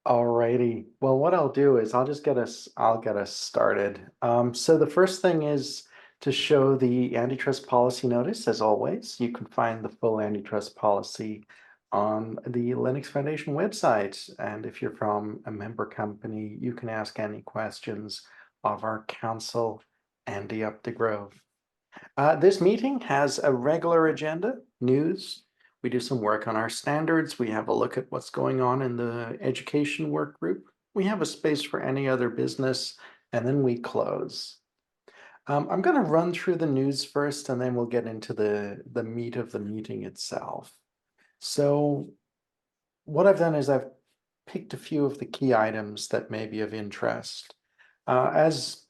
Alrighty. Well, what I'll do is I'll get us started. So the first thing is to show the antitrust policy notice. As always, you can find the full antitrust policy on the Linux Foundation website. And if you're from a member company, you can ask any questions of our counsel, Andy Up the Grove. This meeting has a regular agenda, news. We do some work on our standards. We have a look at what's going on in the education work group. We have a space for any other business, and then we close. I'm going to run through the news first, and then we'll get into the meat of the meeting itself. So what I've done is I've picked a few of the key items that may be of interest. As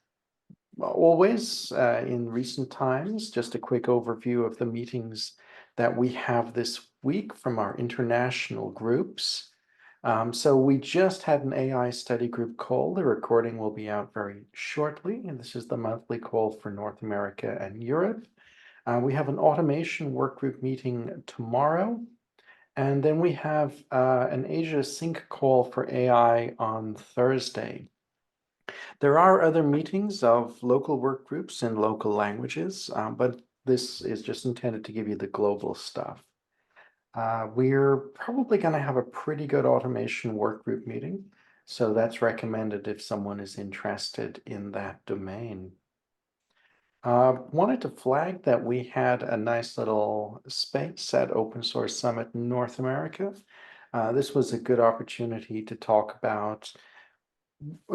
always, in recent times, just a quick overview of the meetings that we have this week from our international groups. So we just had an AI study group call. The recording will be out very shortly, and this is the monthly call for North America and Europe. We have an automation work group meeting tomorrow, and then we have an Asia Sync call for AI on Thursday. There are other meetings of local work groups in local languages, but this is just intended to give you the global stuff. We're probably going to have a pretty good automation work group meeting, so that's recommended if someone is interested in that domain. Wanted to flag that we had a nice little space at Open Source Summit in North America. This was a good opportunity to talk about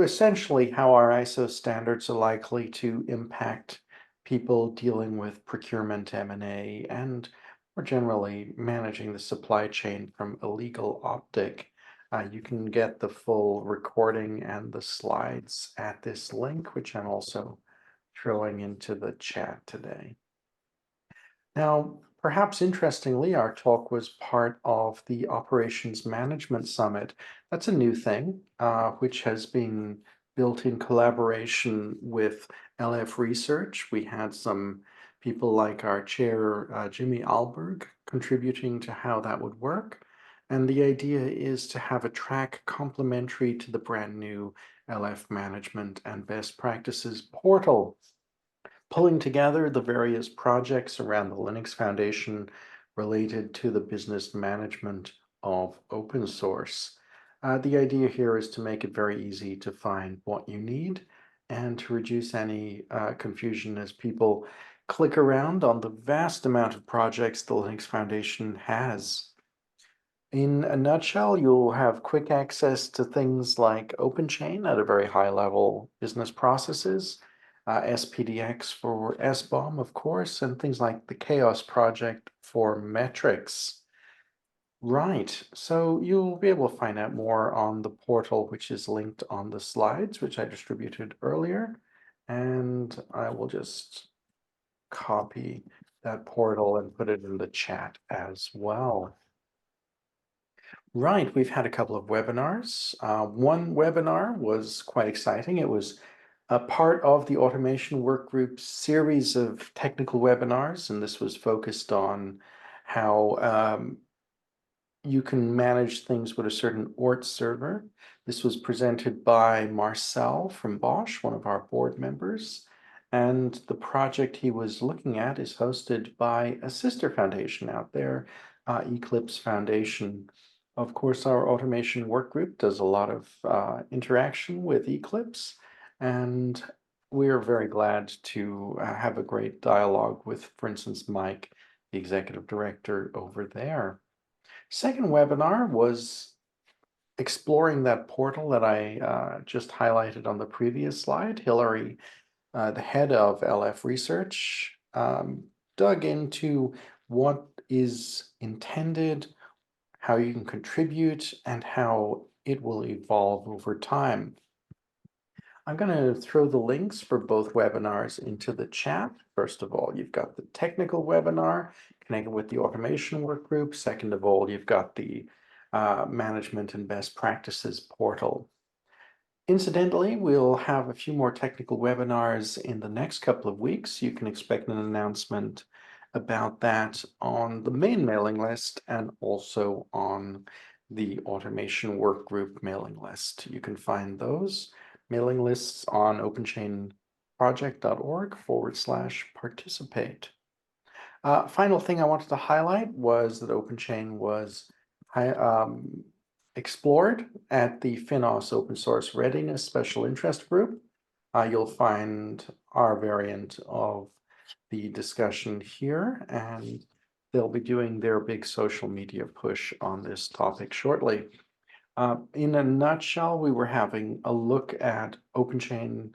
essentially how our ISO standards are likely to impact people dealing with procurement, M&A, and more generally managing the supply chain from a legal optic. You can get the full recording and the slides at this link, which I'm also throwing into the chat today. Now, perhaps interestingly, our talk was part of the Operations Management Summit. That's a new thing, which has been built in collaboration with LF Research. We had some people like our chair, Jimmy Alberg, contributing to how that would work. And the idea is to have a track complementary to the brand new LF Management and Best Practices portal, pulling together the various projects around the Linux Foundation related to the business management of open source. The idea here is to make it very easy to find what you need and to reduce any confusion as people click around on the vast amount of projects the Linux Foundation has. In a nutshell, you'll have quick access to things like OpenChain at a very high level, business processes, SPDX for SBOM, of course, and things like the Chaos project for metrics. Right, so you'll be able to find out more on the portal, which is linked on the slides, which I distributed earlier. And I will just copy that portal and put it in the chat as well. Right, we've had a couple of webinars. One webinar was quite exciting. It was a part of the automation workgroup's series of technical webinars, and this was focused on how you can manage things with a certain ORT server. This was presented by Marcel from Bosch, one of our board members, and the project he was looking at is hosted by a sister foundation out there, Eclipse Foundation. Of course, our automation work group does a lot of interaction with Eclipse, and we're very glad to have a great dialogue with, for instance, Mike, the executive director over there. Second webinar was exploring that portal that I just highlighted on the previous slide. Hillary, the head of LF Research, dug into what is intended, how you can contribute, and how it will evolve over time. I'm going to throw the links for both webinars into the chat. First of all, you've got the technical webinar connected with the automation work group. Second of all, you've got the management and best practices portal. Incidentally, we'll have a few more technical webinars in the next couple of weeks. You can expect an announcement about that on the main mailing list and also on the automation workgroup mailing list. You can find those mailing lists on openchainproject.org/participate. Final thing I wanted to highlight was that OpenChain was explored at the FinOS Open Source Readiness Special Interest Group. You'll find our variant of the discussion here, and they'll be doing their big social media push on this topic shortly. In a nutshell, we were having a look at OpenChain,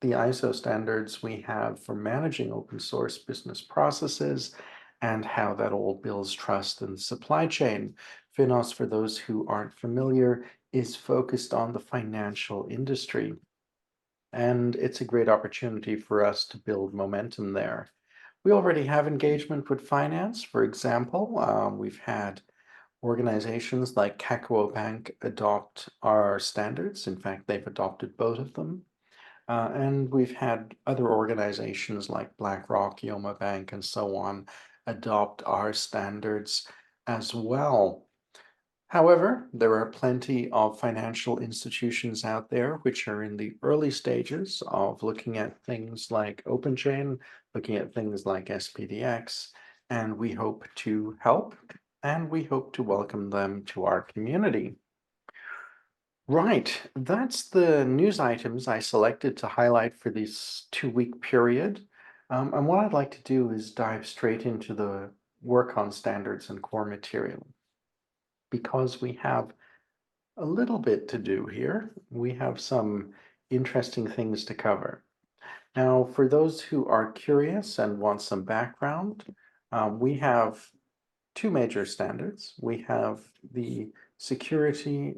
the ISO standards we have for managing open source business processes, and how that all builds trust in the supply chain. FinOS, for those who aren't familiar, is focused on the financial industry. And it's a great opportunity for us to build momentum there. We already have engagement with finance. For example, we've had organizations like Kakao Bank adopt our standards. In fact, they've adopted both of them. And we've had other organizations like BlackRock, Yoma Bank, and so on adopt our standards as well. However, there are plenty of financial institutions out there which are in the early stages of looking at things like OpenChain, looking at things like SPDX, and we hope to help and we hope to welcome them to our community. Right, that's the news items I selected to highlight for this 2-week period. And what I'd like to do is dive straight into the work on standards and core material. Because we have a little bit to do here, we have some interesting things to cover. Now, for those who are curious and want some background, we have two major standards. We have the security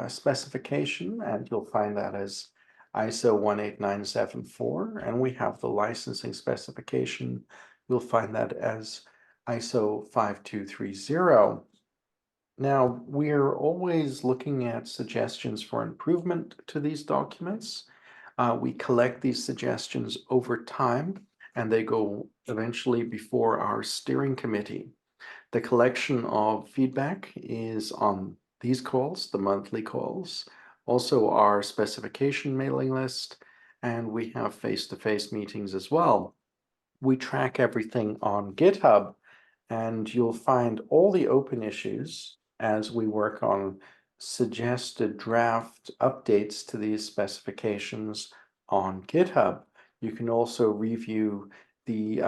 specification, and you'll find that as ISO 18974, and we have the licensing specification. You'll find that as ISO 5230. Now, we're always looking at suggestions for improvement to these documents. We collect these suggestions over time, and they go eventually before our steering committee. The collection of feedback is on these calls, the monthly calls, also our specification mailing list, and we have face-to-face meetings as well. We track everything on GitHub, and you'll find all the open issues as we work on suggested draft updates to these specifications on GitHub. You can also review the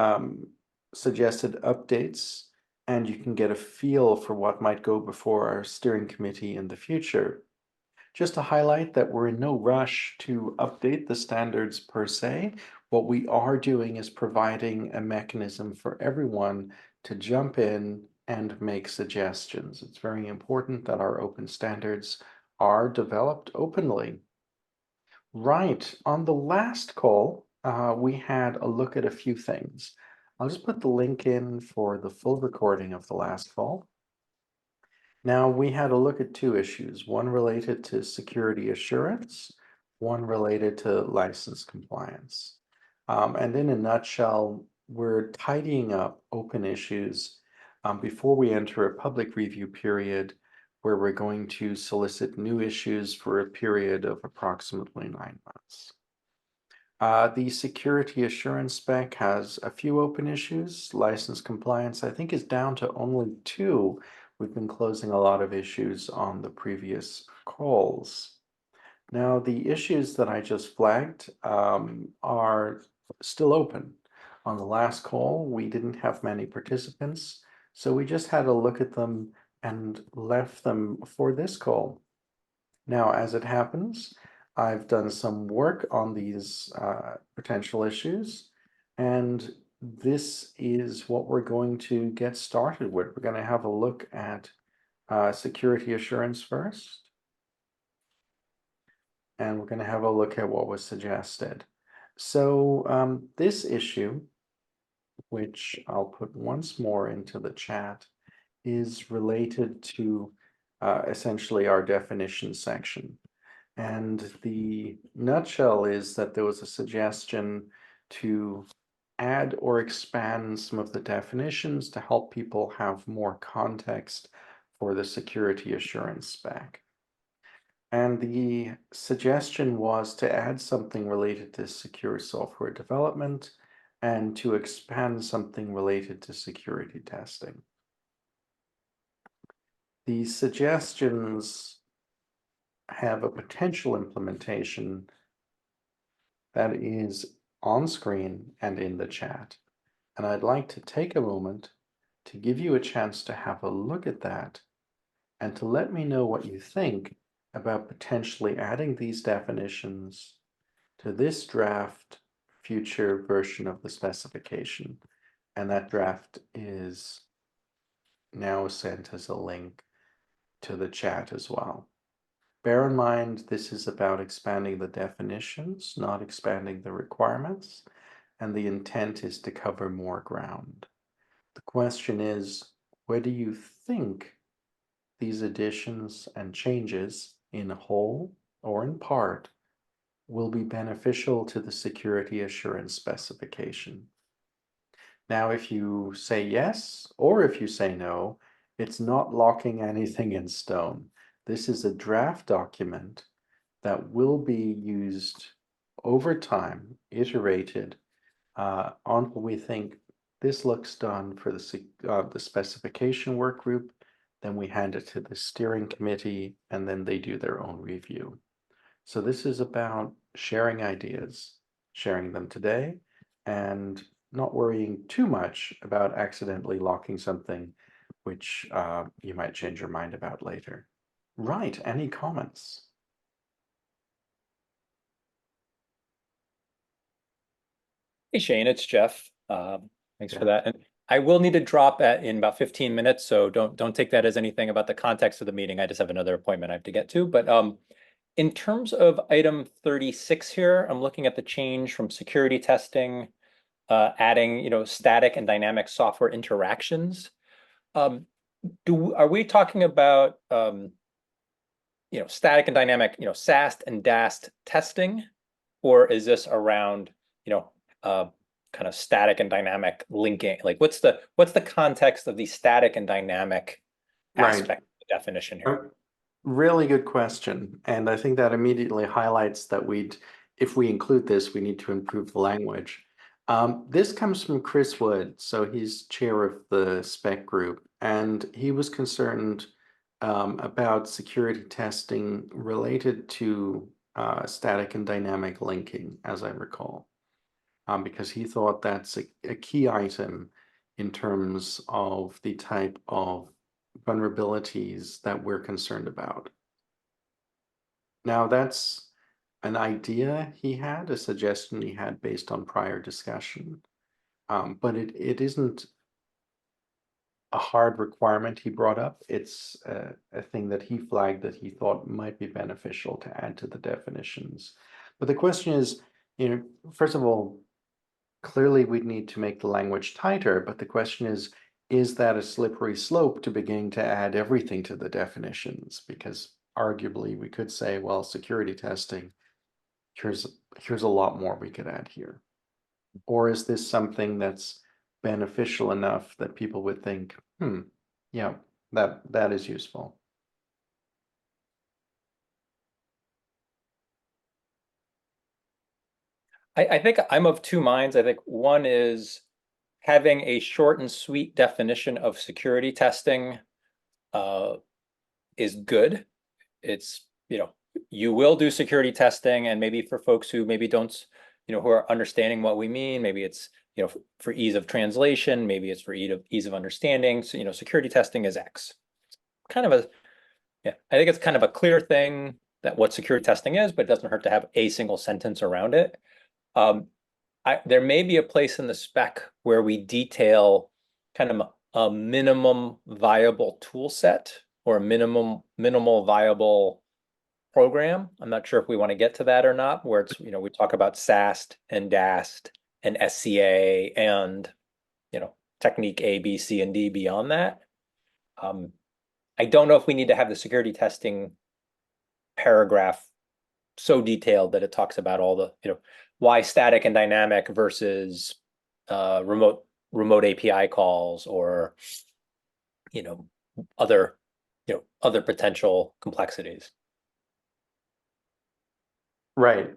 suggested updates, and you can get a feel for what might go before our steering committee in the future. Just to highlight that we're in no rush to update the standards per se. What we are doing is providing a mechanism for everyone to jump in and make suggestions. It's very important that our open standards are developed openly. Right, on the last call, we had a look at a few things. I'll just put the link in for the full recording of the last call. Now, we had a look at two issues, one related to security assurance, one related to license compliance. And in a nutshell, we're tidying up open issues before we enter a public review period where we're going to solicit new issues for a period of approximately 9 months. The security assurance spec has a few open issues. License compliance, I think, is down to only 2. We've been closing a lot of issues on the previous calls. Now, the issues that I just flagged are still open. On the last call, we didn't have many participants, so we just had a look at them and left them for this call. Now, as it happens, I've done some work on these potential issues, and this is what we're going to get started with. We're going to have a look at security assurance first, and we're going to have a look at what was suggested. So this issue, which I'll put once more into the chat, is related to essentially our definition section. And the nutshell is that there was a suggestion to add or expand some of the definitions to help people have more context for the security assurance spec. And the suggestion was to add something related to secure software development and to expand something related to security testing. These suggestions have a potential implementation that is on screen and in the chat. And I'd like to take a moment to give you a chance to have a look at that and to let me know what you think about potentially adding these definitions to this draft future version of the specification. And that draft is now sent as a link to the chat as well. Bear in mind, this is about expanding the definitions, not expanding the requirements, and the intent is to cover more ground. The question is, where do you think these additions and changes, in whole or in part, will be beneficial to the security assurance specification? Now, if you say yes, or if you say no, it's not locking anything in stone. This is a draft document that will be used over time, iterated, on what we think this looks done for the specification work group. Then we hand it to the steering committee, and then they do their own review. So this is about sharing ideas, sharing them today, and not worrying too much about accidentally locking something which you might change your mind about later. Right, any comments? Hey Shane, it's Jeff. Thanks for Yeah. that. And I will need to drop in about 15 minutes, so don't take that as anything about the context of the meeting. I just have another appointment I have to get to. But in terms of item 36 here, I'm looking at the change from security testing, adding static and dynamic software interactions. Are we talking about static and dynamic SAST and DAST testing, or is this around kind of static and dynamic linking? Like what's the context of the static and dynamic Right. aspect of the definition here? Really good question. And I think that immediately highlights that if we include this, we need to improve the language. This comes from Chris Wood. So he's chair of the spec group, and he was concerned about security testing related to static and dynamic linking, as I recall, because he thought that's a key item in terms of the type of vulnerabilities that we're concerned about. Now, that's an idea he had, a suggestion he had based on prior discussion, but it isn't a hard requirement he brought up. It's a thing that he flagged that he thought might be beneficial to add to the definitions. But the question is, first of all, clearly we'd need to make the language tighter, but the question is that a slippery slope to beginning to add everything to the definitions? Because arguably we could say, well, security testing, here's a lot more we could add here. Or is this something that's beneficial enough that people would think, yeah, that is useful? I think I'm of two minds. I think one is having a short and sweet definition of security testing is good. It's, you will do security testing, and maybe for folks who maybe don't, who are understanding what we mean, maybe it's, for ease of translation, maybe it's for ease of understanding. So, security testing is X. Kind of I think it's kind of a clear thing that what security testing is, but it doesn't hurt to have a single sentence around it. There may be a place in the spec where we detail kind of a minimum viable tool set or a minimal viable program. I'm not sure if we want to get to that or not, where it's, we talk about SAST and DAST and SCA and, technique A, B, C, and D beyond that. I don't know if we need to have the security testing paragraph so detailed that it talks about all the, why static and dynamic versus remote API calls or, other other potential complexities. Right.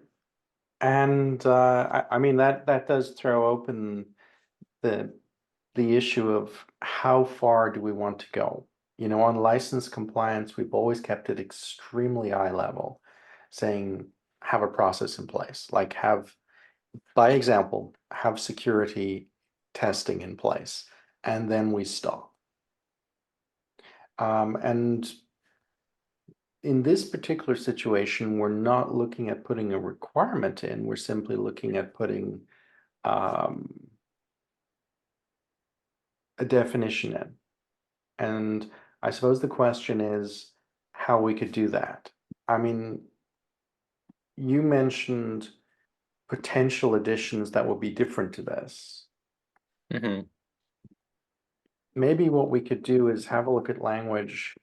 And I mean that does throw open the the issue of how far do we want to go? You know, on license compliance, we've always kept it extremely high level, saying have a process in place, like have, by example, have security testing in place, and then we stop. And in this particular situation, we're not looking at putting a requirement in, we're simply looking at putting um, a definition in. And I suppose the question is how we could do that. I mean, you mentioned potential additions that would be different to this. Hmm. Maybe what we could do is have a look at language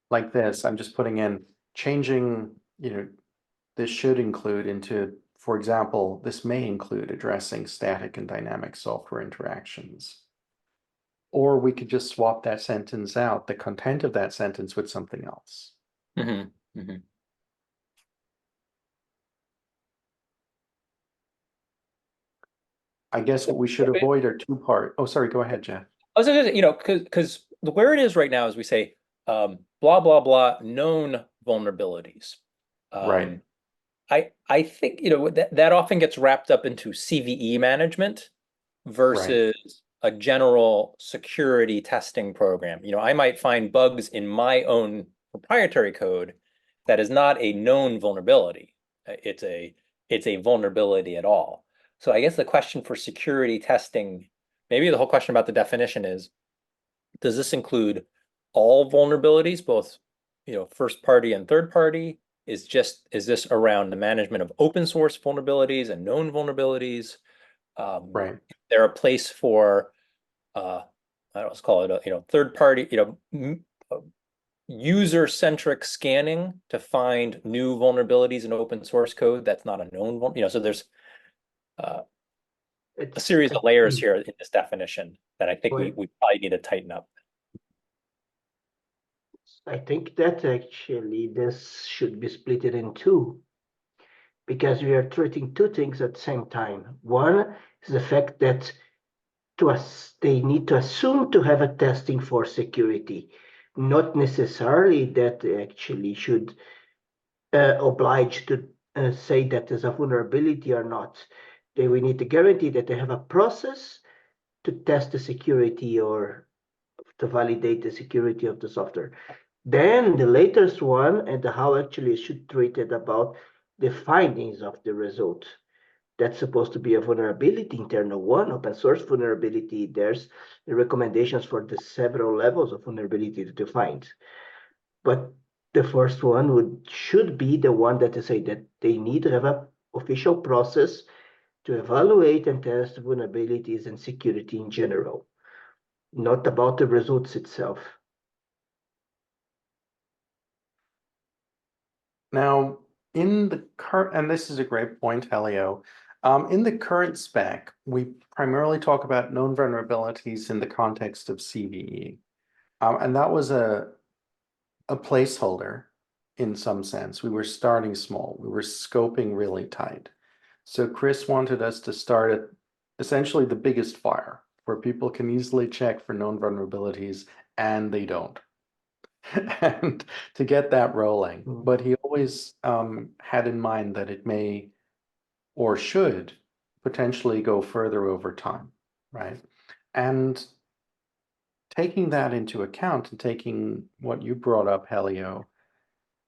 like this. I'm just putting in changing, this should include into, for example, this may include addressing static and dynamic software interactions. Or we could just swap that sentence out, the content of that sentence with something else. Hmm. Hmm. I guess what we should avoid are two-part. Oh, sorry, go ahead, Jeff. I was gonna, because where it is right now is we say blah blah blah known vulnerabilities. Right, Um, I think that often gets wrapped up into CVE management right, versus a general security testing program. I might find bugs in my own proprietary code that is not a known vulnerability. It's a vulnerability at all. So I guess the question for security testing, maybe the whole question about the definition is, does this include all vulnerabilities, both first party and third party? Is this around the management of open source vulnerabilities and known vulnerabilities? right. Is there a place for I don't know, let's call it third party, user centric scanning to find new vulnerabilities in open source code that's not a known one. So there's uh, a It's series I, of layers here in this definition that I think we well, we probably need to tighten up. I think that actually this should be split it in two because we are treating two things at the same time. One is the fact that to us they need to assume to have a testing for security, not necessarily that they actually should oblige to say that there's a vulnerability or not. We need to guarantee that they have a process to test the security or to validate the security of the software. Then the latest one and how actually it should treat it about the findings of the result. That's supposed to be a vulnerability, internal one, open source vulnerability. There's the recommendations for the several levels of vulnerability to find. But the first one should be the one that they say that they need to have an official process to evaluate and test vulnerabilities and security in general, not about the results itself. Now, in the current, and this is a great point, Helio. In the current spec, we primarily talk about known vulnerabilities in the context of CVE. And that was a placeholder in some sense. We were starting small. We were scoping really tight. So Chris wanted us to start at essentially the biggest fire, where people can easily check for known vulnerabilities and they don't. And to get that rolling. But he always had in mind that it may or should potentially go further over time, right? And taking that into account and taking what you brought up, Helio,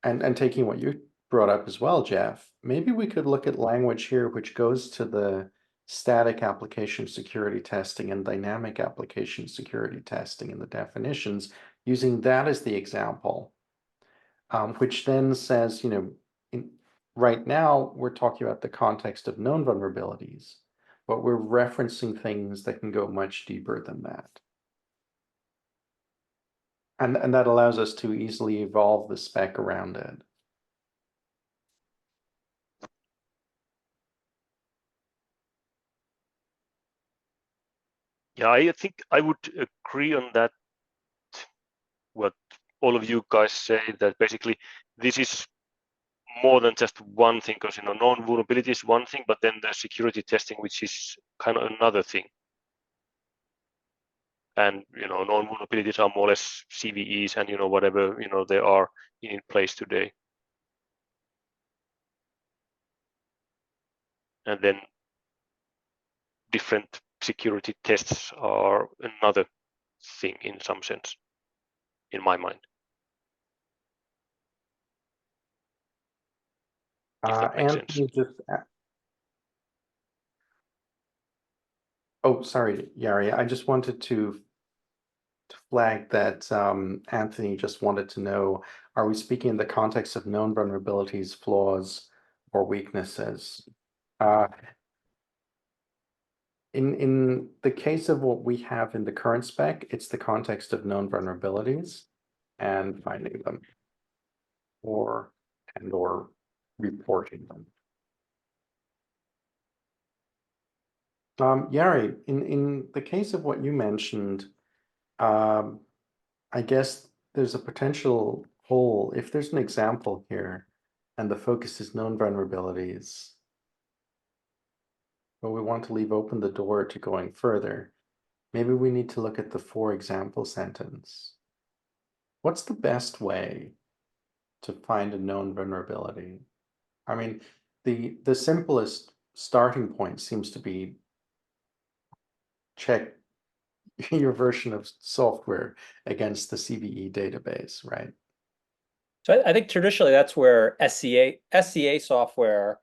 and taking what you brought up as well, Jeff, maybe we could look at language here which goes to the static application security testing and dynamic application security testing in the definitions, using that as the example, which then says, right now we're talking about the context of known vulnerabilities, but we're referencing things that can go much deeper than that. And that allows us to easily evolve the spec around it. Yeah, I think I would agree on that what all of you guys say, that basically this is more than just one thing, because known vulnerability is one thing, but then the security testing, which is kind of another thing. And known vulnerabilities are more or less CVEs and whatever they are in place today. And then different security tests are another thing in some sense, in my mind. If that makes sense. Oh, sorry, Yari. I just wanted to flag that Anthony just wanted to know, are we speaking in the context of known vulnerabilities, flaws, or weaknesses? In the case of what we have in the current spec, it's the context of known vulnerabilities and finding them or reporting them. Yari, in the case of what you mentioned, I guess there's a potential hole. If there's an example here and the focus is known vulnerabilities, but we want to leave open the door to going further, maybe we need to look at the for example sentence. What's the best way to find a known vulnerability? I mean, the simplest starting point seems to be check your version of software against the CVE database, right? So I think traditionally that's where SCA software,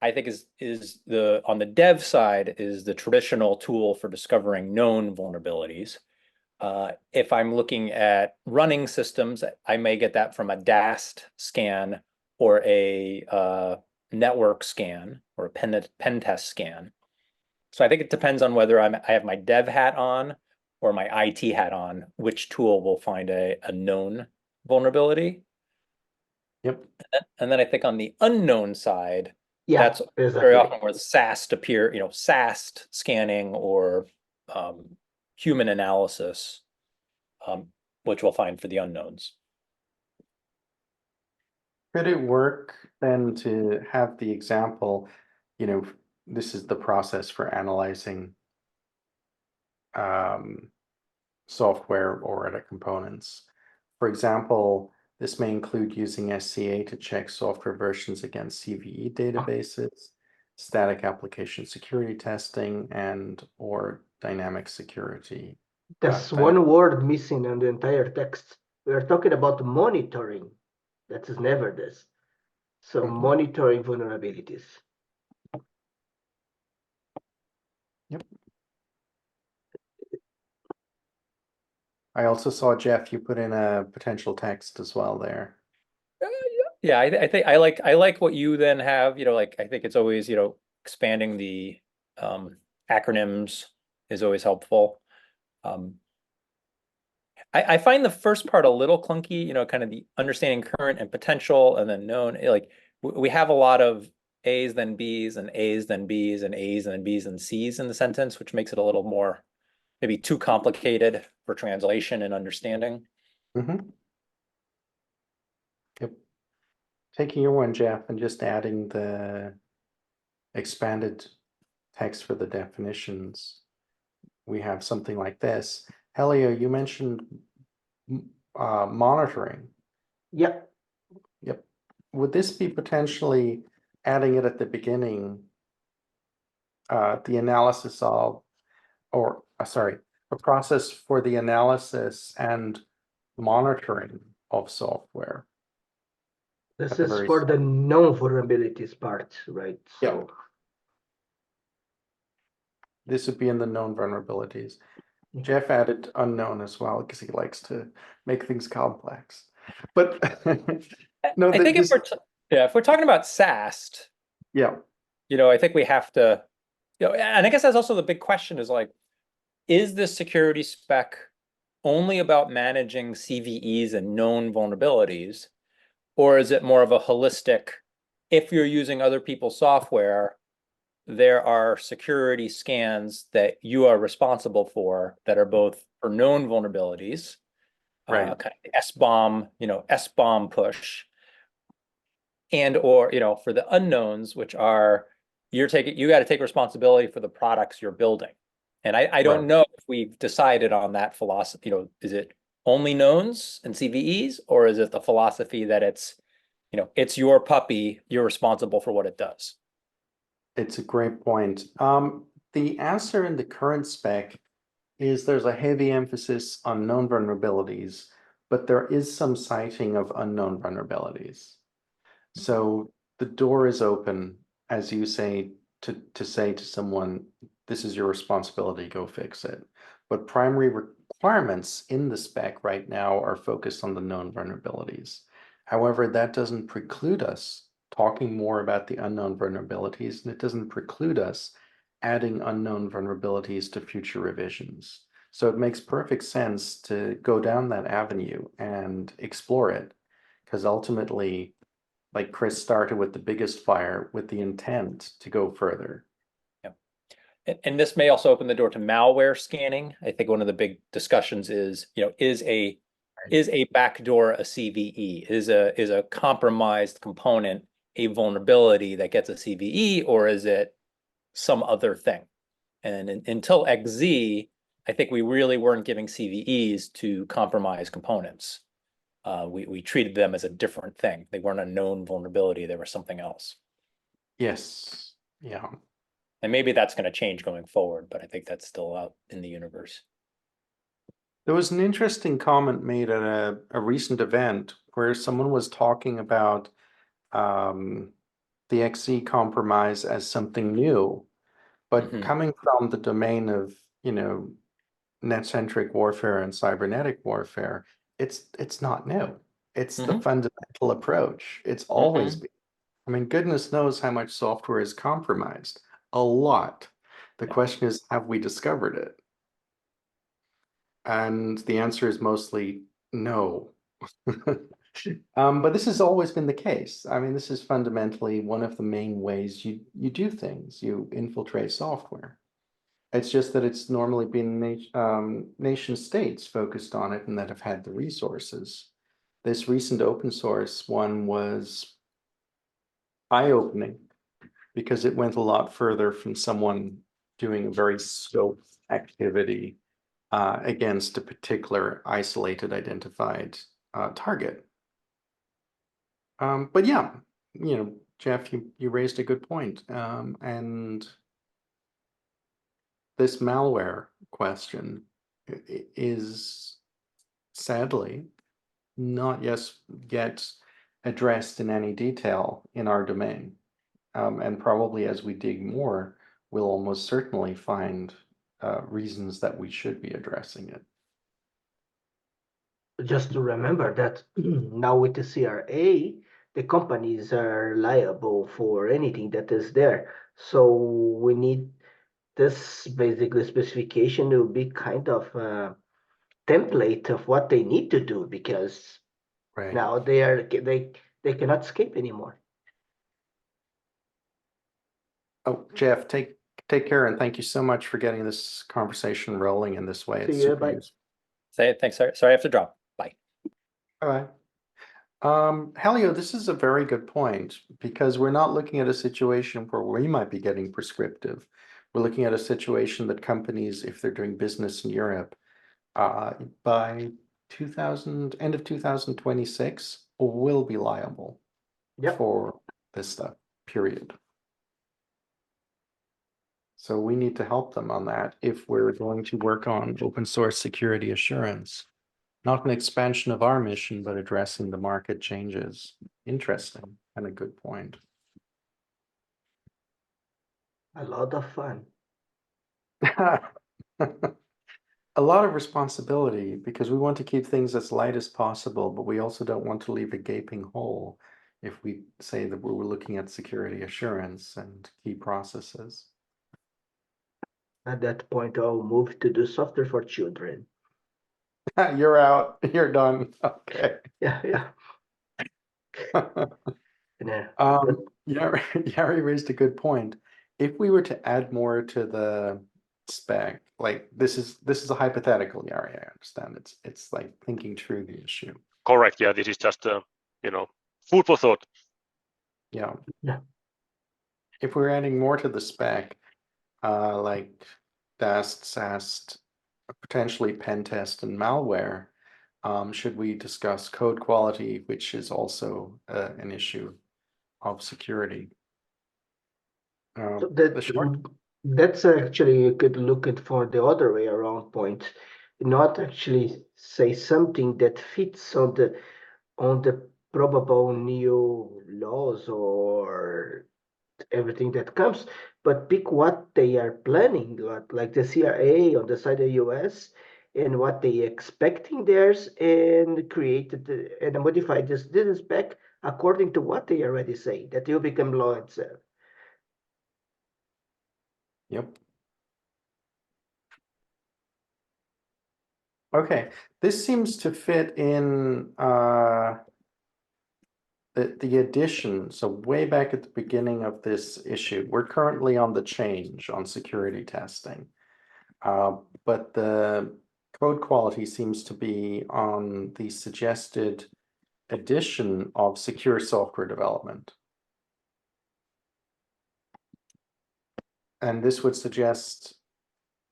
I think is on the dev side is the traditional tool for discovering known vulnerabilities. If I'm looking at running systems, I may get that from a DAST scan or a network scan or a pen test scan. So I think it depends on whether I have my dev hat on or my IT hat on, which tool will find a known vulnerability. Yep. And then I think on the unknown side, Yeah, that's exactly. very often where the SAST appear, SAST scanning or human analysis, which we'll find for the unknowns. Could it work then to have the example, this is the process for analyzing software or other components. For example, this may include using SCA to check software versions against CVE databases, static application security testing, and or dynamic security. There's one word missing in the entire text. We are talking about monitoring. That is never this. So monitoring vulnerabilities. Yep. I also saw, Jeff, you put in a potential text as well there. Yeah, I think I like what you then have, like I think it's always, expanding the acronyms is always helpful. I find the first part a little clunky, kind of the understanding current and potential and then known. Like we have a lot of A's then B's and A's then B's and A's and then B's and C's in the sentence, which makes it a little more maybe too complicated for translation and understanding. Yep. Taking your one, Jeff, and just adding the expanded text for the definitions. We have something like this. Helio, you mentioned monitoring. Yep. Yep. Would this be potentially adding it at the beginning, the analysis of, or sorry, a process for the analysis and monitoring of software? This is for the known vulnerabilities part, right? So this would be in the known vulnerabilities. Jeff added unknown as well because he likes to make things complex. But no, I think if we're talking about SAST, I think we have to, and I guess that's also the big question is like, is this security spec only about managing CVEs and known vulnerabilities, or is it more of a holistic, if you're using other people's software, there are security scans that you are responsible for that are both for known vulnerabilities, Right. kind of SBOM push, and or for the unknowns, which are you got to take responsibility for the products you're building. And I don't Right. know if we've decided on that philosophy. Is it only knowns and CVEs, or is it the philosophy that it's your puppy, you're responsible for what it does? It's a great point. The answer in the current spec is there's a heavy emphasis on known vulnerabilities, but there is some citing of unknown vulnerabilities. So the door is open, as you say, to say to someone, this is your responsibility, go fix it. But primary requirements in the spec right now are focused on the known vulnerabilities. However, that doesn't preclude us talking more about the unknown vulnerabilities, and it doesn't preclude us adding unknown vulnerabilities to future revisions. So it makes perfect sense to go down that avenue and explore it, because ultimately, like Chris started with the biggest fire with the intent to go further. And this may also open the door to malware scanning. I think one of the big discussions is, is a backdoor a CVE? Is a compromised component a vulnerability that gets a CVE, or is it some other thing? And until XZ, I think we really weren't giving CVEs to compromised components. We treated them as a different thing. They weren't a known vulnerability. They were something else. Yes. Yeah. And maybe that's going to change going forward, but I think that's still out in the universe. There was an interesting comment made at a recent event where someone was talking about the XZ compromise as something new, but coming from the domain of, net-centric warfare and cybernetic warfare, it's not new. It's the fundamental approach. It's always been. I mean, goodness knows how much software is compromised. A lot. The question is, have we discovered it? And the answer is mostly no. But this has always been the case. I mean, this is fundamentally one of the main ways you do things. You infiltrate software. It's just that it's normally been nation states focused on it and that have had the resources. This recent open source one was eye-opening because it went a lot further from someone doing a very scoped activity against a particular isolated identified target. But yeah, Jeff, you raised a good point. And this malware question is sadly not yet addressed in any detail in our domain. And probably as we dig more, we'll almost certainly find reasons that we should be addressing it. Just to remember that now with the CRA, the companies are liable for anything that is there. So we need this basically specification to be kind of a template of what they need to do, because Right. now they cannot escape anymore. Oh, Jeff, take care, and thank you so much for getting this conversation rolling in this way. It's See ya, super bye. useful. Say it. Thanks. Sorry, I have to drop. Bye. All right. Helio, this is a very good point because we're not looking at a situation where we might be getting prescriptive. We're looking at a situation that companies, if they're doing business in Europe, by end of 2026, will be liable for this stuff, period. So we need to help them on that if we're going to work on open source security assurance. Not an expansion of our mission, but addressing the market changes. Interesting and a good point. A lot of fun. A lot of responsibility because we want to keep things as light as possible, but we also don't want to leave a gaping hole if we say that we're looking at security assurance and key processes. At that point, I'll move to do software for children. You're out. You're done. Okay. Yeah. Yari raised a good point. If we were to add more to the spec. Like this is a hypothetical, Yari. I understand. It's like thinking through the issue. Correct. Yeah, this is just food for thought. Yeah. Yeah. If we're adding more to the spec, like DAST, SAST, potentially pen test and malware, should we discuss code quality, which is also an issue of security? So The short that's actually you could look at for the other way around point, not actually say something that fits on the probable new laws or everything that comes, but pick what they are planning, like the CIA on the side of the US, and what they expecting theirs, and and modify this spec according to what they already say, that will become law itself. Yep. Okay, this seems to fit in the addition. So way back at the beginning of this issue, we're currently on the change on security testing. But the code quality seems to be on the suggested addition of secure software development. And this would suggest,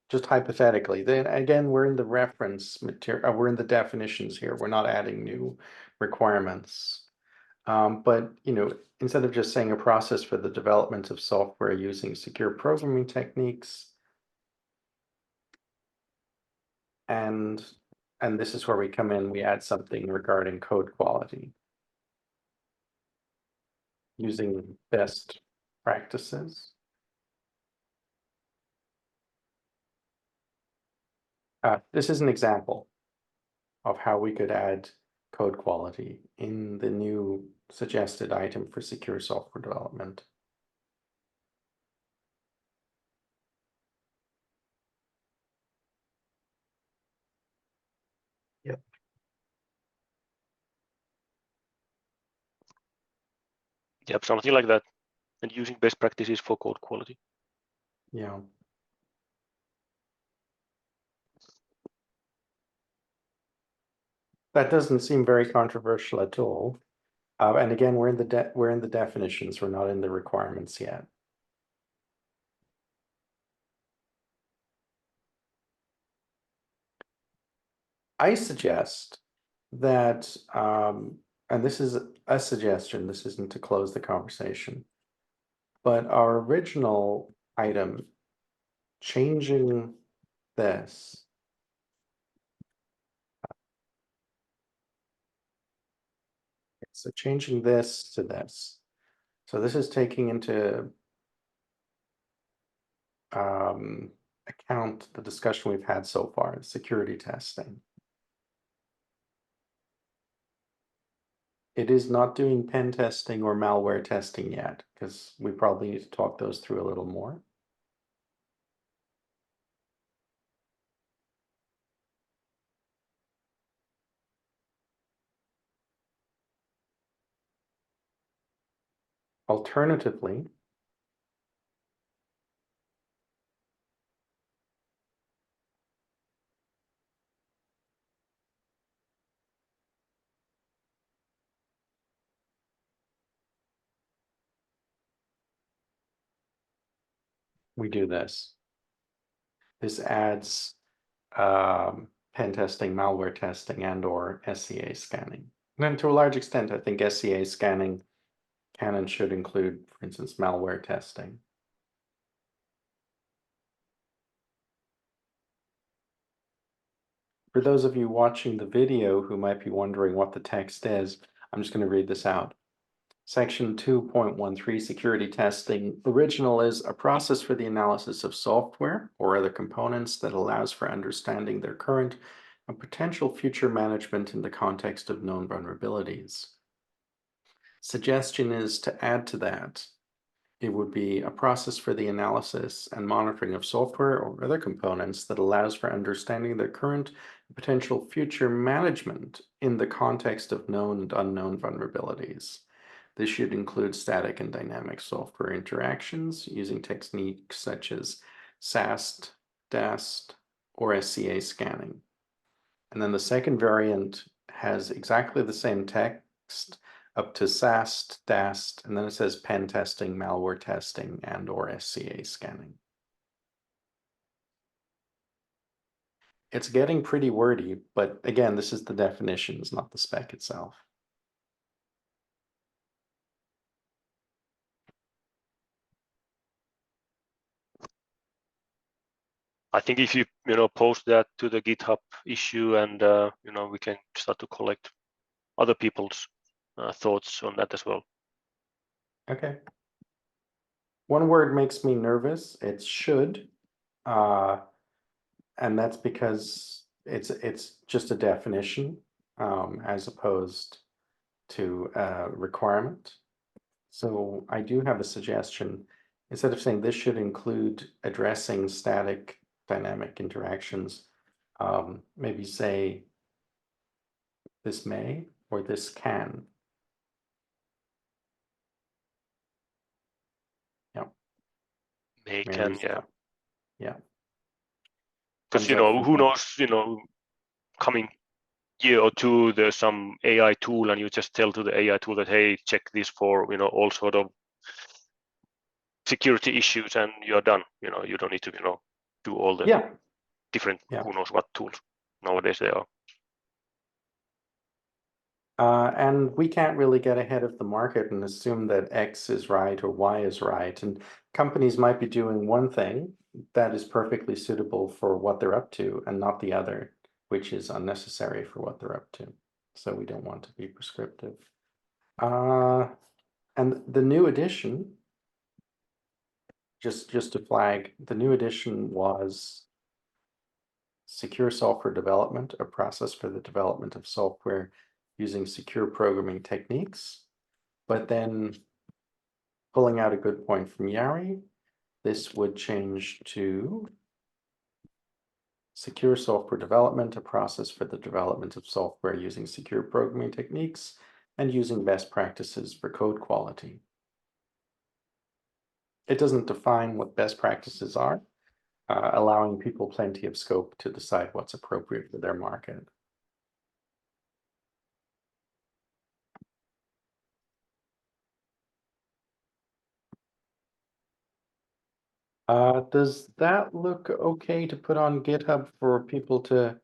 just hypothetically, then again, we're in the reference material, we're in the definitions here. We're not adding new requirements. But instead of just saying a process for the development of software using secure programming techniques, and this is where we come in, we add something regarding code quality using best practices. This is an example of how we could add code quality in the new suggested item for secure software development. Yep. Yep, something like that. And using best practices for code quality. Yeah. That doesn't seem very controversial at all. And again, we're in the definitions. We're not in the requirements yet. I suggest that, and this is a suggestion, this isn't to close the conversation, but our original item, changing this. So changing this to this. So this is taking into account the discussion we've had so far, security testing. It is not doing pen testing or malware testing yet, because we probably need to talk those through a little more. Alternatively, we do this. This adds pen testing, malware testing, and or SCA scanning. And then to a large extent, I think SCA scanning can and should include, for instance, malware testing. For those of you watching the video who might be wondering what the text is, I'm just going to read this out. Section 2.13, security testing. Original is a process for the analysis of software or other components that allows for understanding their current and potential future management in the context of known vulnerabilities. Suggestion is to add to that. It would be a process for the analysis and monitoring of software or other components that allows for understanding their current and potential future management in the context of known and unknown vulnerabilities. This should include static and dynamic software interactions using techniques such as SAST, DAST, or SCA scanning. And then the second variant has exactly the same text up to SAST, DAST, and then it says pen testing, malware testing, and or SCA scanning. It's getting pretty wordy, but again, this is the definitions, not the spec itself. I think if you post that to the GitHub issue, and we can start to collect other people's thoughts on that as well. Okay. One word makes me nervous. It's should, and that's because it's just a definition as opposed to a requirement. So I do have a suggestion. Instead of saying this should include addressing static dynamic interactions, maybe say this may or this can. Yeah. They Maybe can, use yeah. that. Yeah. Because Thumbs up who from knows, coming year or two, there's some AI tool, and you just tell to the AI tool that, hey, check this for all sort of security issues, and you're done. You don't need to do all the Yeah. different Yeah. who knows what tools nowadays they are. And we can't really get ahead of the market and assume that X is right or Y is right. And companies might be doing one thing that is perfectly suitable for what they're up to and not the other, which is unnecessary for what they're up to. So we don't want to be prescriptive. And the new edition, just to flag, the new edition was Secure Software Development, a process for the development of software using secure programming techniques. But then pulling out a good point from Yari, this would change to Secure Software Development, a process for the development of software using secure programming techniques and using best practices for code quality. It doesn't define what best practices are, allowing people plenty of scope to decide what's appropriate for their market. Does that look okay to put on GitHub for people to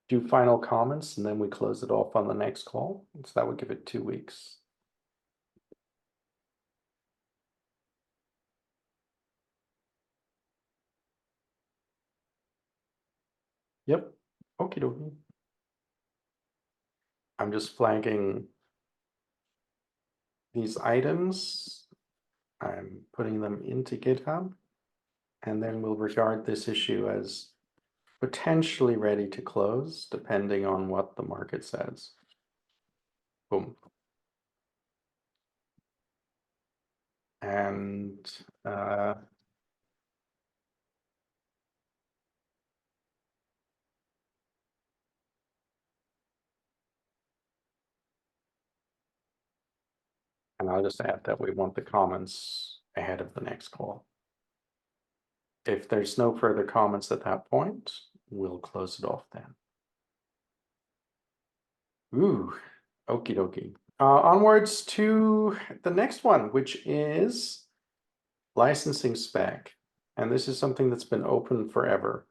do final comments, and then we close it off on the next call? So that would give it 2 weeks. Yep. Okie dokie. I'm just flagging these items. I'm putting them into GitHub, and then we'll regard this issue as potentially ready to close, depending on what the market says. Boom. And I'll just add that we want the comments ahead of the next call. If there's no further comments at that point, we'll close it off then. Ooh, okie dokie. Onwards to the next one, which is licensing spec. And this is something that's been open forever.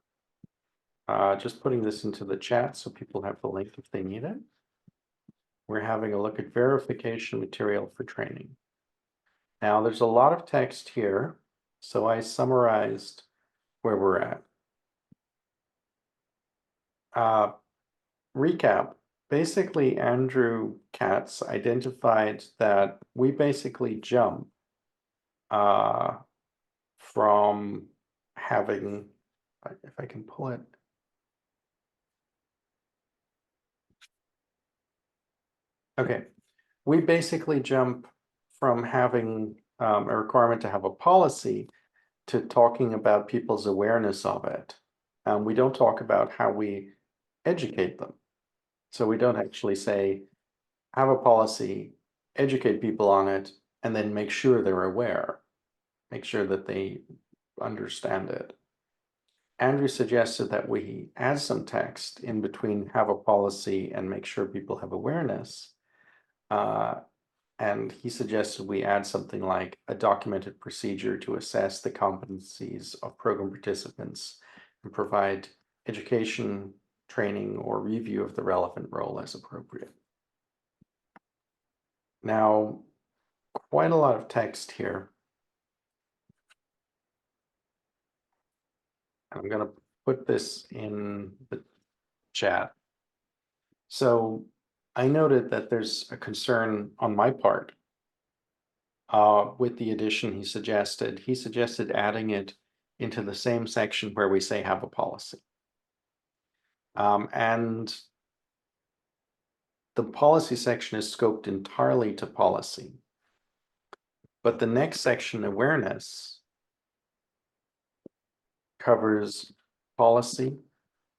Just putting this into the chat so people have the link if they need it. We're having a look at verification material for training. Now, there's a lot of text here, so I summarized where we're at. Recap. Basically, Andrew Katz identified that we basically jump from having, if I can pull it. Okay, we basically jump from having a requirement to have a policy to talking about people's awareness of it. We don't talk about how we educate them. So we don't actually say, have a policy, educate people on it, and then make sure they're aware. Make sure that they understand it. Andrew suggested that we add some text in between have a policy and make sure people have awareness. And he suggested we add something like a documented procedure to assess the competencies of program participants and provide education, training, or review of the relevant role as appropriate. Now, quite a lot of text here. I'm going to put this in the chat. So I noted that there's a concern on my part with the addition he suggested. He suggested adding it into the same section where we say have a policy. And the policy section is scoped entirely to policy. But the next section, awareness, covers policy,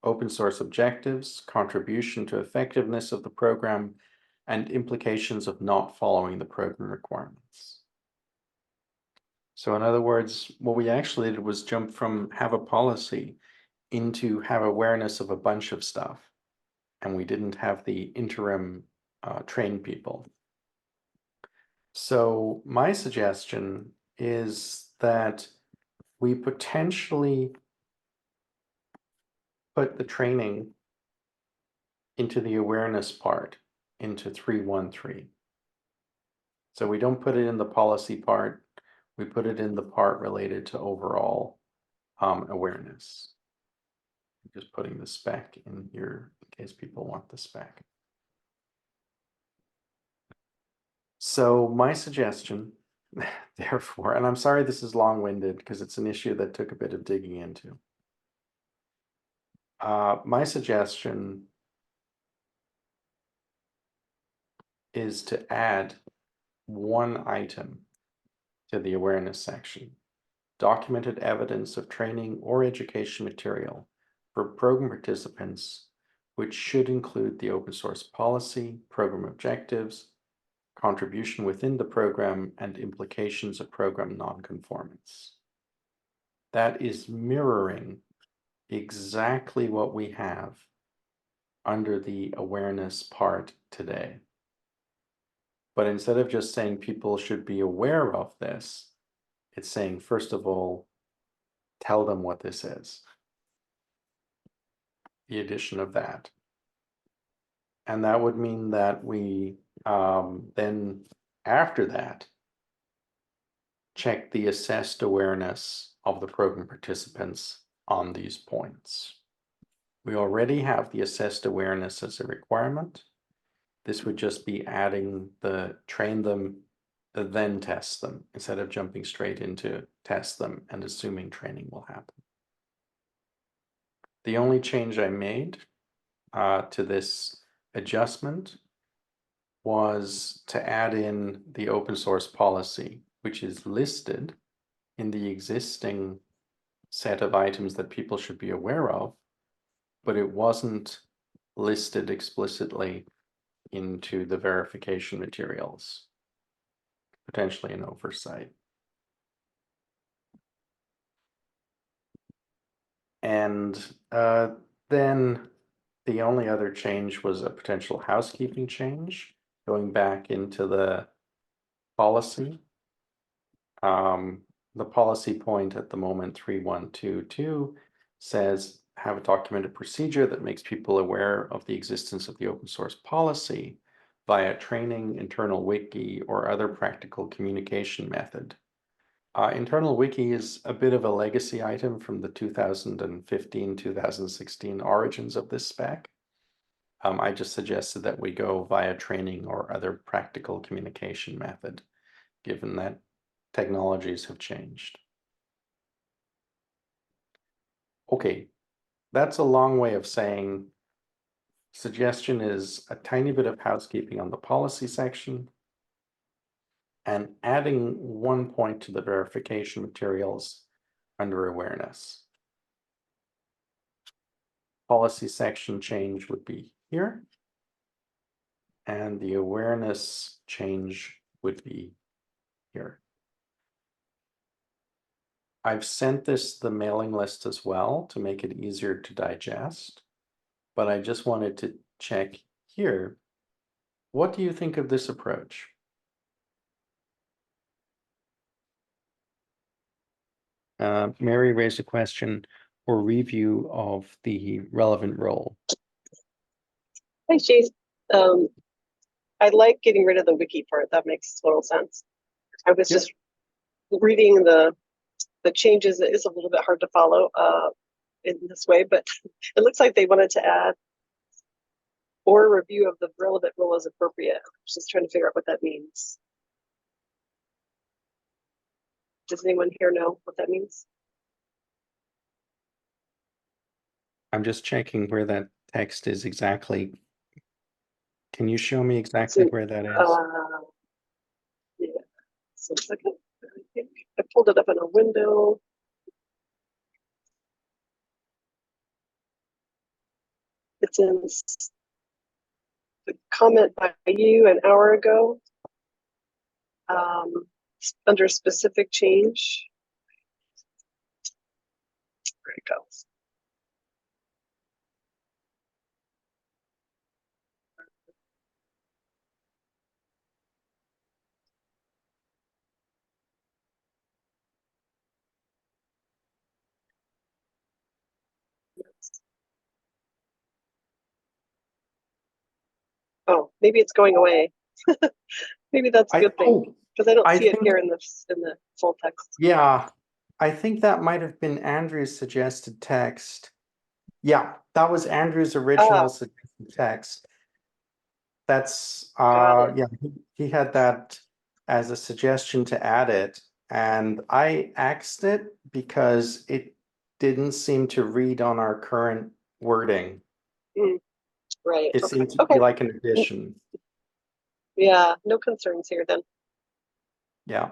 open source objectives, contribution to effectiveness of the program, and implications of not following the program requirements. So in other words, what we actually did was jump from have a policy into have awareness of a bunch of stuff. And we didn't have the interim train people. So my suggestion is that we potentially put the training into the awareness part into 3.1.3. So we don't put it in the policy part, we put it in the part related to overall awareness. I'm just putting the spec in here in case people want the spec. So my suggestion, therefore, and I'm sorry this is long-winded because it's an issue that took a bit of digging into. My suggestion is to add one item to the awareness section, documented evidence of training or education material for program participants, which should include the open source policy, program objectives, contribution within the program, and implications of program nonconformance. That is mirroring exactly what we have under the awareness part today. But instead of just saying people should be aware of this, it's saying, first of all, tell them what this is. The addition of that. And that would mean that we then, after that, check the assessed awareness of the program participants on these points. We already have the assessed awareness as a requirement. This would just be adding the train them, then test them, instead of jumping straight into test them and assuming training will happen. The only change I made to this adjustment was to add in the open source policy, which is listed in the existing set of items that people should be aware of, but it wasn't listed explicitly into the verification materials. Potentially an oversight. And then the only other change was a potential housekeeping change, going back into the policy. The policy point at the moment 3.1.2.2 says have a documented procedure that makes people aware of the existence of the open source policy via training, internal wiki, or other practical communication method. Internal wiki is a bit of a legacy item from the 2015-2016 origins of this spec. I just suggested that we go via training or other practical communication method, given that technologies have changed. Okay, that's a long way of saying suggestion is a tiny bit of housekeeping on the policy section and adding one point to the verification materials under awareness. Policy section change would be here, and the awareness change would be here. I've sent this to the mailing list as well to make it easier to digest. But I just wanted to check here. What do you think of this approach? Mary raised a question or review of the relevant role. Hi, Chase. I like getting rid of the wiki part. That makes total sense. I was Yep. just reading the changes. It is a little bit hard to follow in this way, but it looks like they wanted to add or review of the relevant role as appropriate. I was just trying to figure out what that means. Does anyone here know what that means? I'm just checking where that text is exactly. Can you show me exactly where that is? Yeah, so a second. I think I pulled it up in a window. It's in the comment by you an hour ago. Under specific change. There it goes. Oh, maybe it's going away. Maybe that's a good thing because I don't see it here in the full text. Yeah, I think that might have been Andrew's suggested text. Yeah, that was Andrew's original suggested text. That's yeah, he had that as a suggestion to add it, and I axed it because it didn't seem to read on our current wording. Right. It seemed to be like an addition. Yeah, no concerns here then. Yeah.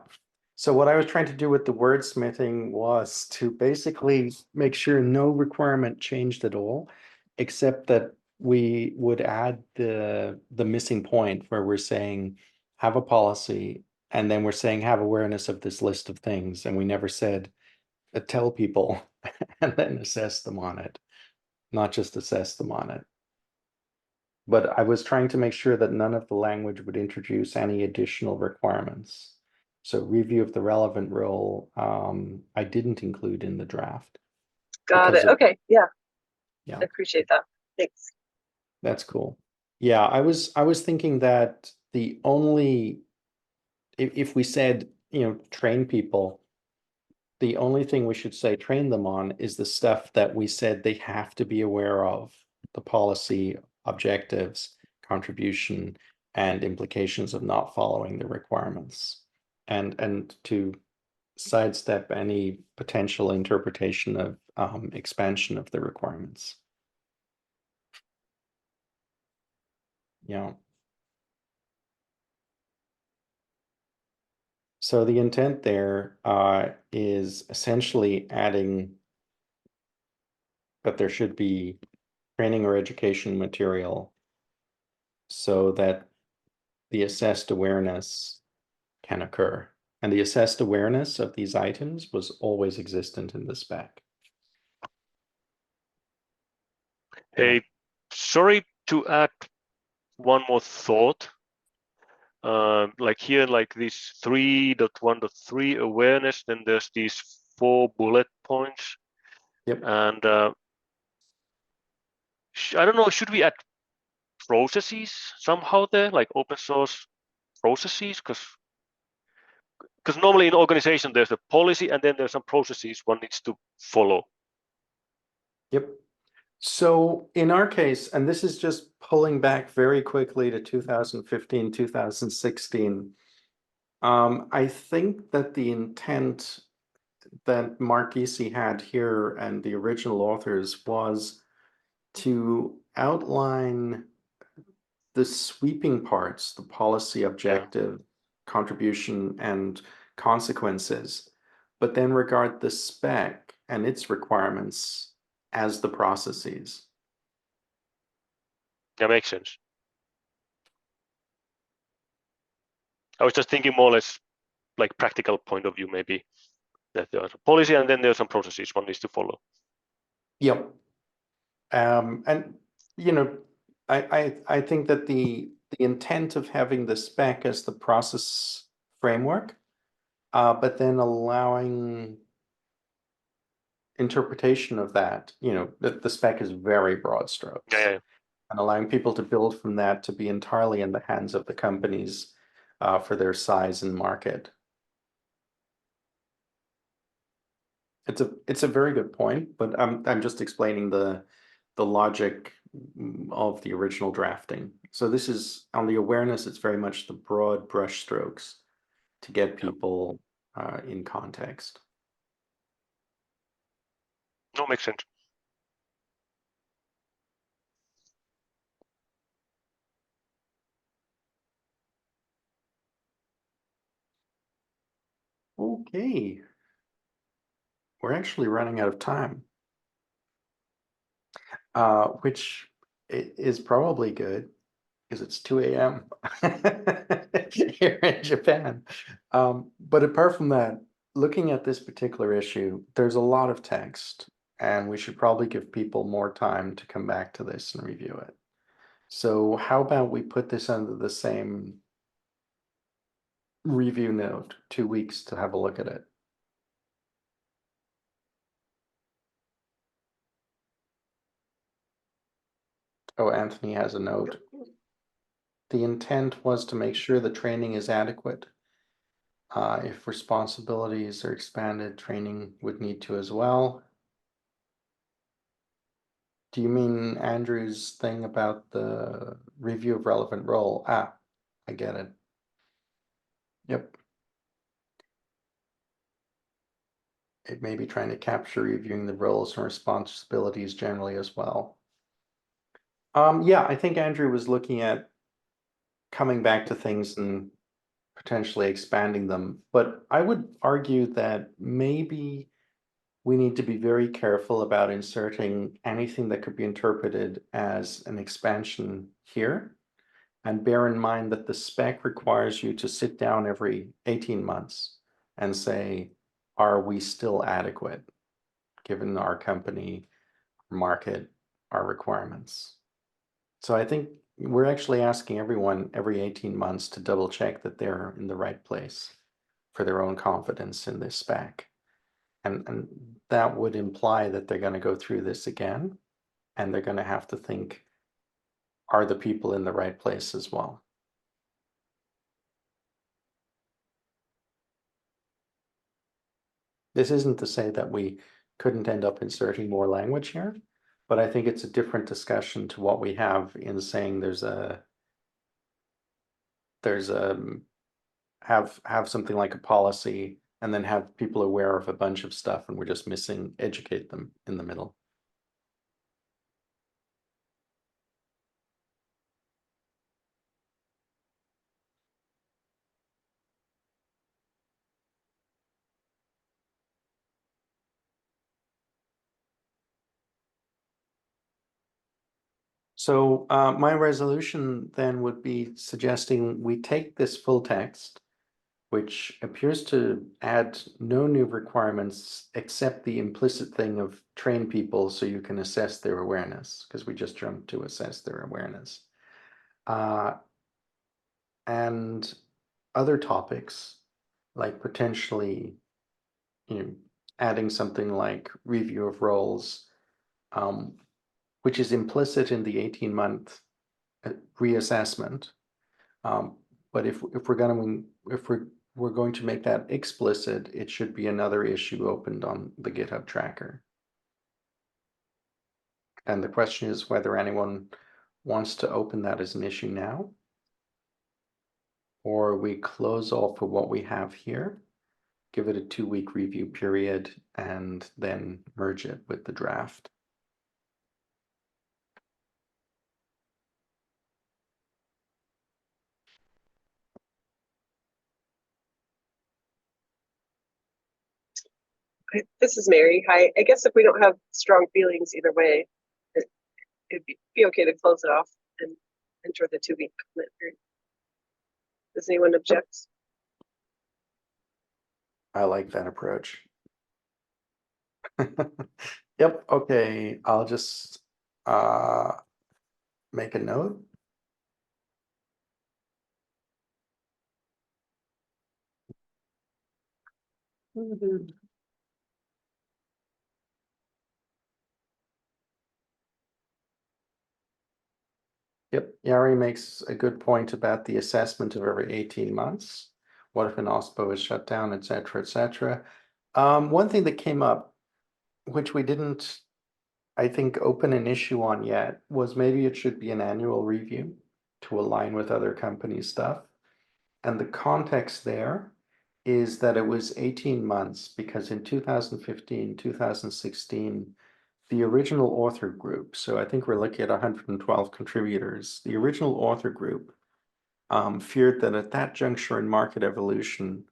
So what I was trying to do with the wordsmithing was to basically make sure no requirement changed at all, except that we would add the missing point where we're saying have a policy, and then we're saying have awareness of this list of things, and we never said tell people and then assess them on it, not just assess them on it. But I was trying to make sure that none of the language would introduce any additional requirements. So review of the relevant role, I didn't include in the draft. Got it. Okay. Yeah. Yeah. I appreciate that. Thanks. That's cool. Yeah, I was thinking that the only, if we said, train people, the only thing we should say train them on is the stuff that we said they have to be aware of, the policy, objectives, contribution, and implications of not following the requirements. And to sidestep any potential interpretation of expansion of the requirements. Yeah. So the intent there is essentially adding that there should be training or education material so that the assessed awareness can occur. And the assessed awareness of these items was always existent in the spec. Hey, sorry to add one more thought. Like here, like this 3.1.3 awareness, then there's these 4 bullet points. Yep. And I don't know, should we add processes somehow there, like open source processes? Because normally in organization, there's a policy and then there's some processes one needs to follow. Yep. So in our case, and this is just pulling back very quickly to 2015, 2016, I think that the intent that Mark Easy had here and the original authors was to outline the sweeping parts, the policy objective, contribution, and consequences, but then regard the spec and its requirements as the processes. That makes sense. I was just thinking more or less like practical point of view, maybe that there's a policy and then there's some processes one needs to follow. Yep. And you know, I think that the intent of having the spec as the process framework, but then allowing interpretation of that, you know, the spec is very broad strokes. Yeah. And allowing people to build from that to be entirely in the hands of the companies for their size and market. It's a very good point, but I'm just explaining the logic of the original drafting. So this is on the awareness, it's very much the broad brush strokes to get people in context. No, makes sense. Okay. We're actually running out of time. Which is probably good because it's 2 a.m. here in Japan. But apart from that, looking at this particular issue, there's a lot of text, and we should probably give people more time to come back to this and review it. So how about we put this under the same review note, 2 weeks to have a look at it. Oh, Anthony has a note. The intent was to make sure the training is adequate. If responsibilities are expanded, training would need to as well. Do you mean Andrew's thing about the review of relevant role? Ah, I get it. Yep. It may be trying to capture reviewing the roles and responsibilities generally as well. Yeah, I think Andrew was looking at coming back to things and potentially expanding them, but I would argue that maybe we need to be very careful about inserting anything that could be interpreted as an expansion here. And bear in mind that the spec requires you to sit down every 18 months and say, are we still adequate given our company, market, our requirements? So I think we're actually asking everyone every 18 months to double check that they're in the right place for their own confidence in this spec. And that would imply that they're going to go through this again, and they're going to have to think, are the people in the right place as well? This isn't to say that we couldn't end up inserting more language here, but I think it's a different discussion to what we have in saying have something like a policy and then have people aware of a bunch of stuff and we're just missing educate them in the middle. So my resolution then would be suggesting we take this full text, which appears to add no new requirements except the implicit thing of train people so you can assess their awareness, because we just jumped to assess their awareness. And other topics, like potentially, you know, adding something like review of roles, which is implicit in the 18-month reassessment. But if we're going to make that explicit, it should be another issue opened on the GitHub tracker. And the question is whether anyone wants to open that as an issue now, or we close off of what we have here, give it a 2-week review period, and then merge it with the draft. This is Mary. Hi. I guess if we don't have strong feelings either way, it'd be okay to close it off and enter the 2-week comment period. Does anyone object? I like that approach. Yep, okay, I'll just make a note. Yep, Yari makes a good point about the assessment of every 18 months. What if an OSPO is shut down, et cetera, et cetera. One thing that came up, which we didn't, I think, open an issue on yet, was maybe it should be an annual review to align with other companies' stuff. And the context there is that it was 18 months because in 2015, 2016, the original author group, so I think we're looking at 112 contributors, the original author group feared that at that juncture in market evolution,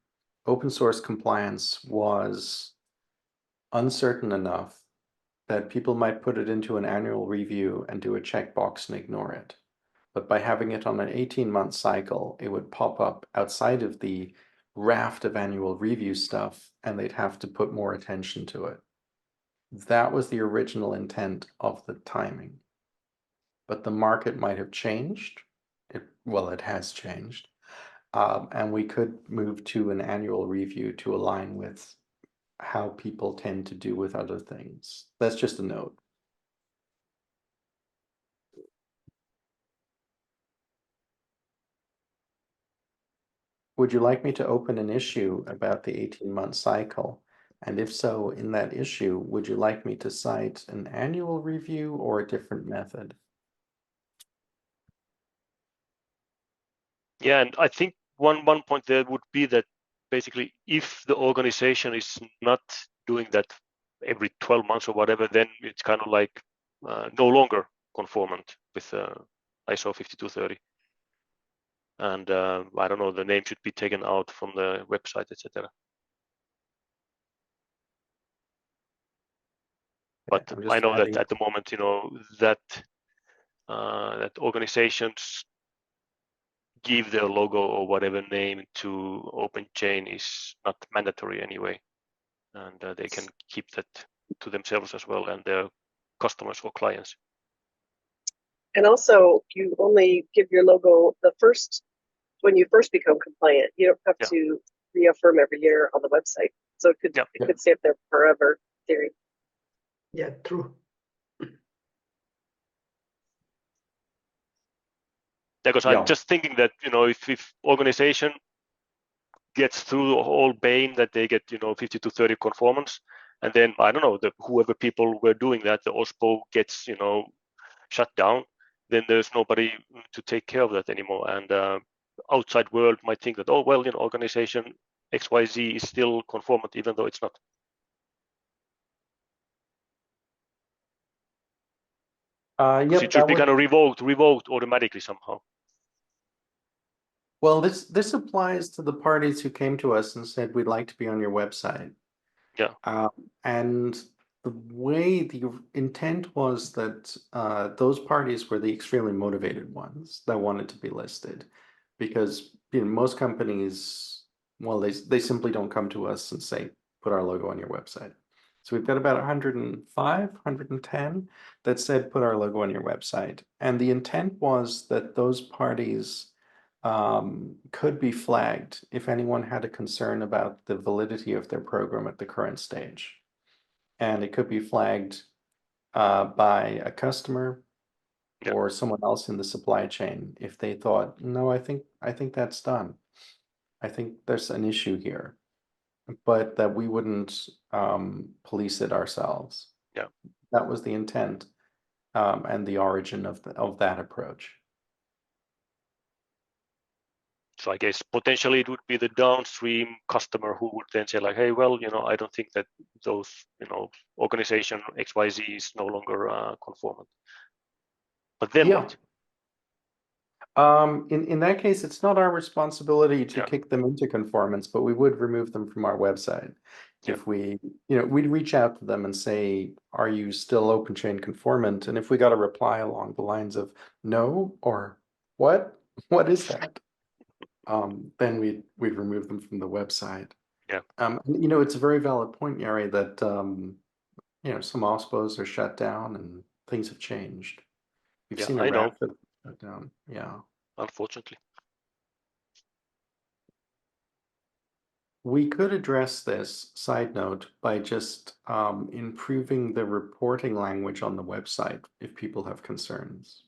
open source compliance was uncertain enough that people might put it into an annual review and do a checkbox and ignore it. But by having it on an 18-month cycle, it would pop up outside of the raft of annual review stuff, and they'd have to put more attention to it. That was the original intent of the timing. But the market might have changed. Well, it has changed. And we could move to an annual review to align with how people tend to do with other things. That's just a note. Would you like me to open an issue about the 18-month cycle? And if so, in that issue, would you like me to cite an annual review or a different method? Yeah, and I think one point there would be that basically if the organization is not doing that every 12 months or whatever, then it's kind of like no longer conformant with ISO 5230. And I don't know, the name should be taken out from the website, etc. But I'm I just know that adding. at the moment, you know, that that organizations give their logo or whatever name to OpenChain is not mandatory anyway, and they can keep that to themselves as well and their customers or clients. And also, you only give your logo when you first become compliant. You don't have to reaffirm every year on the website. So it could stay up there forever, in theory. Yeah, true. Because I'm just thinking that, you know, if organization gets through the whole bane that they get, you know, 5230 conformance, and then I don't know, whoever people were doing that, the OSPO gets, you know, shut down, then there's nobody to take care of that anymore. And outside world might think that, oh well, you know, organization XYZ is still conformant even though it's not. Because it should be kind of revoked automatically somehow. Well, this applies to the parties who came to us and said, we'd like to be on your website. Yeah. And the way the intent was that those parties were the extremely motivated ones that wanted to be listed. Because, you know, most companies, well, they simply don't come to us and say, put our logo on your website. So we've got about 105, 110 that said, put our logo on your website. And the intent was that those parties could be flagged if anyone had a concern about the validity of their program at the current stage. And it could be flagged by a customer or someone else in the supply chain if they thought, no, I think that's done. I think there's an issue here, but that we wouldn't police it ourselves. Yeah. That was the intent and the origin of that approach. So I guess potentially it would be the downstream customer who would then say like, hey, well, you know, I don't think that those, you know, organization XYZ is no longer conformant. But then what? In that case, it's not our responsibility to kick them into conformance, but we would remove them from our website. If we, you know, we'd reach out to them and say, are you still OpenChain conformant? And if we got a reply along the lines of no or what is that? Then we'd remove them from the website. Yeah. You know, it's a very valid point, Yari, that some OSPOs are shut down and things have changed. We've Yeah, seen a I know. rapid shutdown. Yeah. Unfortunately. We could address this, side note, by just improving the reporting language on the website if people have concerns.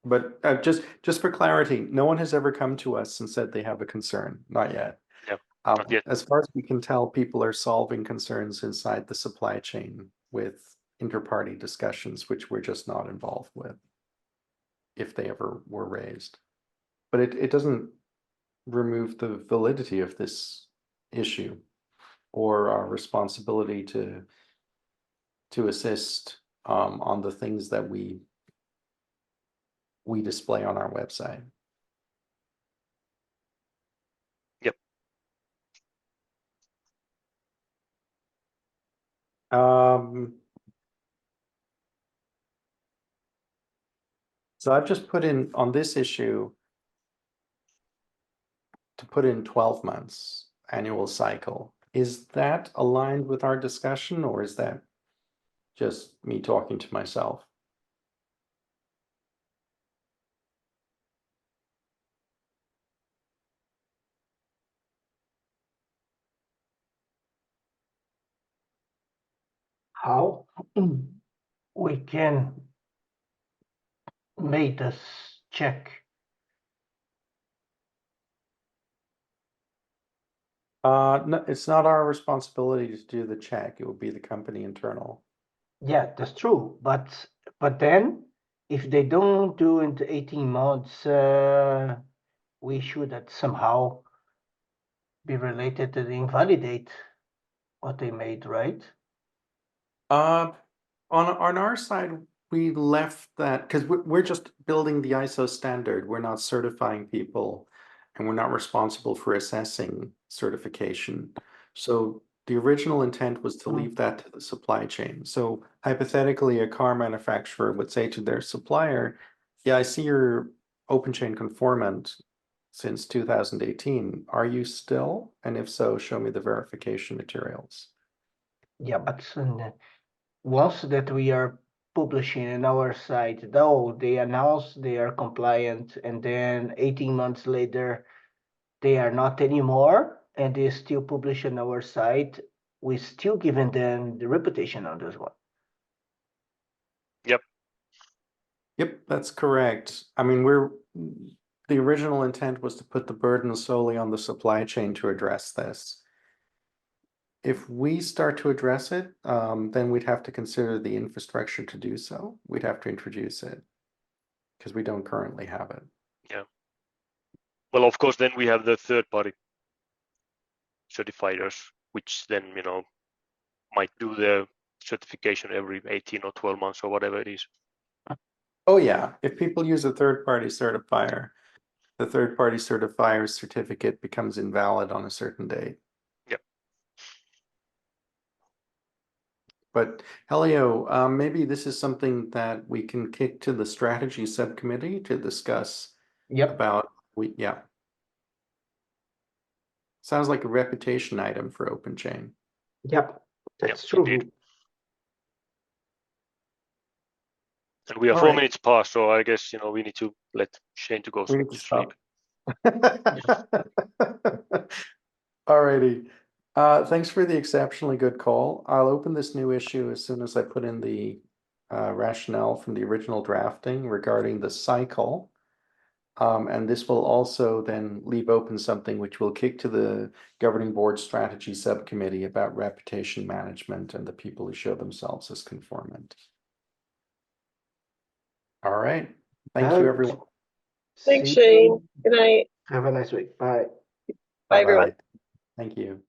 But just for clarity, no one has ever come to us and said they have a concern. Not yet. Yeah, not yet. As far as we can tell, people are solving concerns inside the supply chain with inter-party discussions, which we're just not involved with, if they ever were raised. But it doesn't remove the validity of this issue or our responsibility to assist on the things that we display on our website. Yep. So I've just put in on this issue to put in 12 months annual cycle. Is that aligned with our discussion, or is that just me talking to myself? How we can make this check? No, it's not our responsibility to do the check. It would be the company internal. Yeah, that's true. But then if they don't do in the 18 months, we should that somehow be related to the invalidate what they made, right? On our side, we left that because we're just building the ISO standard. We're not certifying people, and we're not responsible for assessing certification. So the original intent was to leave that to the supply chain. So hypothetically, a car manufacturer would say to their supplier, "Yeah, I see you're OpenChain conformant since 2018. Are you still? And if so, show me the verification materials." Yeah, but once that we are publishing in our site, though they announce they are compliant, and then 18 months later they are not anymore, and they still publish on our site, we still giving them the reputation on this one. Yep. Yep, that's correct. I mean, the original intent was to put the burden solely on the supply chain to address this. If we start to address it, then we'd have to consider the infrastructure to do so. We'd have to introduce it because we don't currently have it. Yeah. Well, of course, then we have the third-party certifiers, which then, might do the certification every 18 or 12 months or whatever it is. Oh yeah, if people use a third-party certifier, the third-party certifier's certificate becomes invalid on a certain date. Yep. But Helio, maybe this is something that we can kick to the strategy subcommittee to discuss Yep. about, yeah. Sounds like a reputation item for OpenChain. Yep, that's Yep, true. indeed. And we are All 4 right. minutes past, so I guess, we need to let Shane to go We need to to sleep. stop. Alrighty. Thanks for the exceptionally good call. I'll open this new issue as soon as I put in the rationale from the original drafting regarding the cycle. And this will also then leave open something which will kick to the governing board strategy subcommittee about reputation management and the people who show themselves as conformant. All right. Thank you, everyone. Thanks, See Shane. you. Good night. Have a nice week. Bye. Bye, everyone. Thank you.